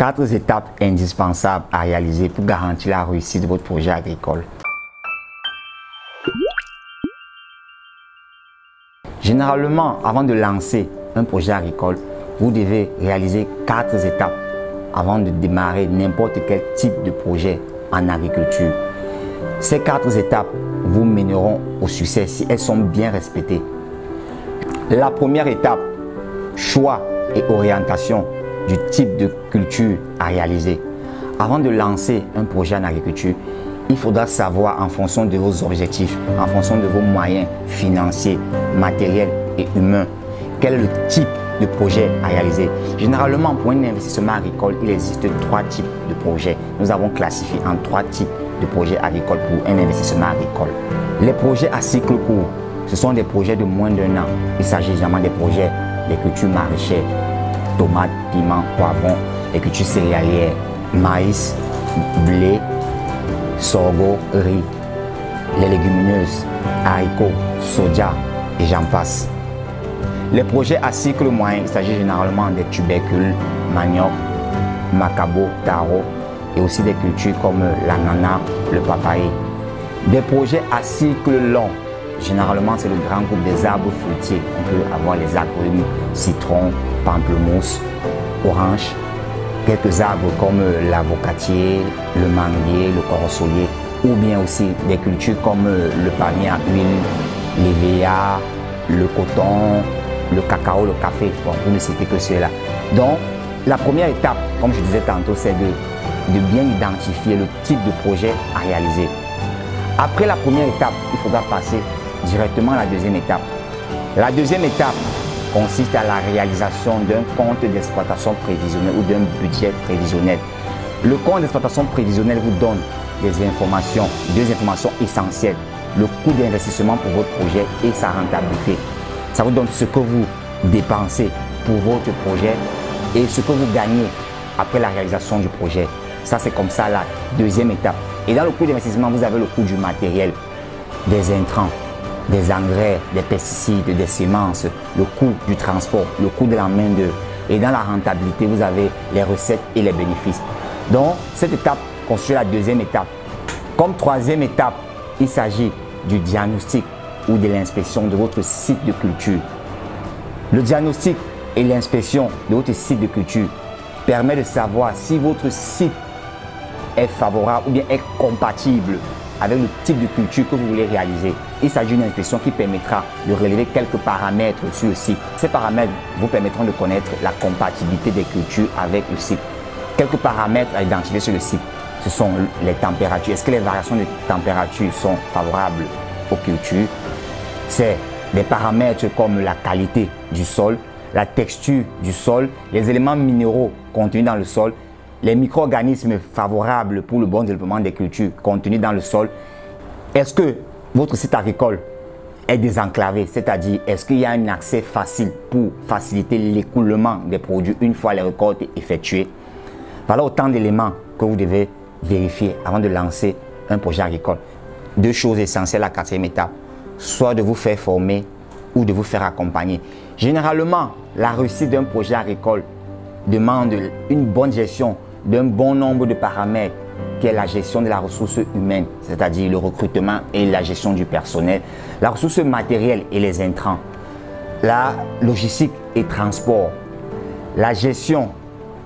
4 étapes indispensables à réaliser pour garantir la réussite de votre projet agricole. Généralement, avant de lancer un projet agricole, vous devez réaliser 4 étapes avant de démarrer n'importe quel type de projet en agriculture. Ces 4 étapes vous mèneront au succès si elles sont bien respectées. La première étape, choix et orientation du type de culture à réaliser. Avant de lancer un projet en agriculture, il faudra savoir en fonction de vos objectifs, en fonction de vos moyens financiers, matériels et humains, quel est le type de projet à réaliser. Généralement, pour un investissement agricole, il existe 3 types de projets. Nous avons classifié en 3 types de projets agricoles pour un investissement agricole. Les projets à cycle court, ce sont des projets de moins d'1 an. Il s'agit généralement des projets des cultures maraîchères, tomates, piments, poivrons, les cultures céréalières, maïs, blé, sorgho, riz, les légumineuses, haricots, soja et j'en passe. Les projets à cycle moyen, il s'agit généralement des tubercules, manioc, macabo, taro et aussi des cultures comme l'ananas, le papaye. Des projets à cycle long, généralement c'est le grand groupe des arbres fruitiers. On peut avoir les agrumes, citron, pamplemousse, orange, quelques arbres comme l'avocatier, le manguier, le corosolier, ou bien aussi des cultures comme le palmier à huile, l'évéa, le coton, le cacao, le café, bon, pour ne citer que ceux-là. Donc, la première étape, comme je disais tantôt, c'est de bien identifier le type de projet à réaliser. Après la première étape, il faudra passer directement à la deuxième étape. La deuxième étape consiste à la réalisation d'un compte d'exploitation prévisionnel ou d'un budget prévisionnel. Le compte d'exploitation prévisionnel vous donne des informations, 2 informations essentielles. Le coût d'investissement pour votre projet et sa rentabilité. Ça vous donne ce que vous dépensez pour votre projet et ce que vous gagnez après la réalisation du projet. Ça, c'est comme ça la deuxième étape. Et dans le coût d'investissement, vous avez le coût du matériel, des intrants, des engrais, des pesticides, des semences, le coût du transport, le coût de la main-d'œuvre. Et dans la rentabilité, vous avez les recettes et les bénéfices. Donc, cette étape constitue la deuxième étape. Comme troisième étape, il s'agit du diagnostic ou de l'inspection de votre site de culture. Le diagnostic et l'inspection de votre site de culture permet de savoir si votre site est favorable ou bien est compatible avec le type de culture que vous voulez réaliser. Il s'agit d'une inspection qui permettra de relever quelques paramètres sur le site. Ces paramètres vous permettront de connaître la compatibilité des cultures avec le site. Quelques paramètres à identifier sur le site, ce sont les températures. Est-ce que les variations de température sont favorables aux cultures? C'est des paramètres comme la qualité du sol, la texture du sol, les éléments minéraux contenus dans le sol, les micro-organismes favorables pour le bon développement des cultures contenus dans le sol. Est-ce que votre site agricole est désenclavé, c'est-à-dire est-ce qu'il y a un accès facile pour faciliter l'écoulement des produits une fois les récoltes effectuées? Voilà autant d'éléments que vous devez vérifier avant de lancer un projet agricole. 2 choses essentielles à la 4e étape, soit de vous faire former ou de vous faire accompagner. Généralement, la réussite d'un projet agricole demande une bonne gestion d'un bon nombre de paramètres, qui est la gestion de la ressource humaine, c'est-à-dire le recrutement et la gestion du personnel, la ressource matérielle et les intrants, la logistique et transport, la gestion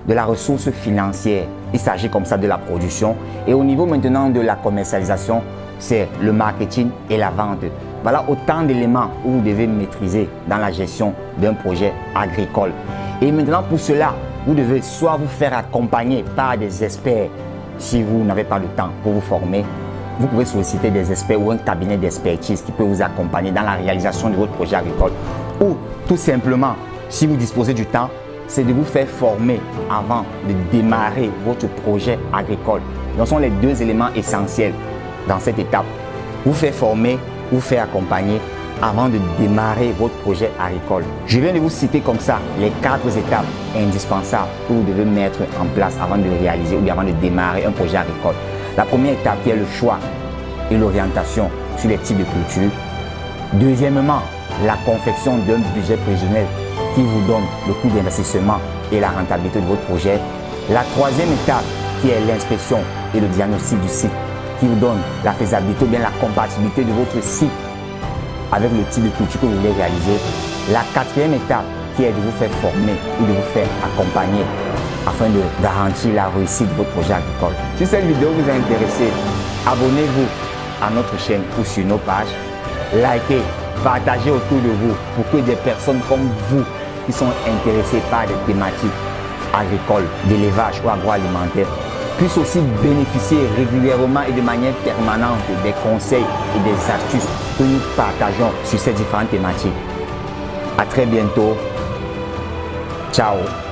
de la ressource financière. Il s'agit comme ça de la production. Et au niveau maintenant de la commercialisation, c'est le marketing et la vente. Voilà autant d'éléments que vous devez maîtriser dans la gestion d'un projet agricole. Et maintenant, pour cela, vous devez soit vous faire accompagner par des experts. Si vous n'avez pas de temps pour vous former, vous pouvez solliciter des experts ou un cabinet d'expertise qui peut vous accompagner dans la réalisation de votre projet agricole. Ou tout simplement, si vous disposez du temps, c'est de vous faire former avant de démarrer votre projet agricole. Ce sont les 2 éléments essentiels dans cette étape. Vous faire former, vous faire accompagner avant de démarrer votre projet agricole. Je viens de vous citer comme ça les 4 étapes indispensables que vous devez mettre en place avant de réaliser ou bien avant de démarrer un projet agricole. La première étape qui est le choix et l'orientation sur les types de cultures. Deuxièmement, la confection d'un budget prévisionnel qui vous donne le coût d'investissement et la rentabilité de votre projet. La troisième étape qui est l'inspection et le diagnostic du site qui vous donne la faisabilité ou bien la compatibilité de votre site avec le type de culture que vous voulez réaliser. La quatrième étape qui est de vous faire former ou de vous faire accompagner afin de garantir la réussite de votre projet agricole. Si cette vidéo vous a intéressé, abonnez-vous à notre chaîne ou sur nos pages, likez, partagez autour de vous pour que des personnes comme vous qui sont intéressées par des thématiques agricoles, d'élevage ou agroalimentaire puissent aussi bénéficier régulièrement et de manière permanente des conseils et des astuces que nous partageons sur ces différentes thématiques. À très bientôt. Ciao.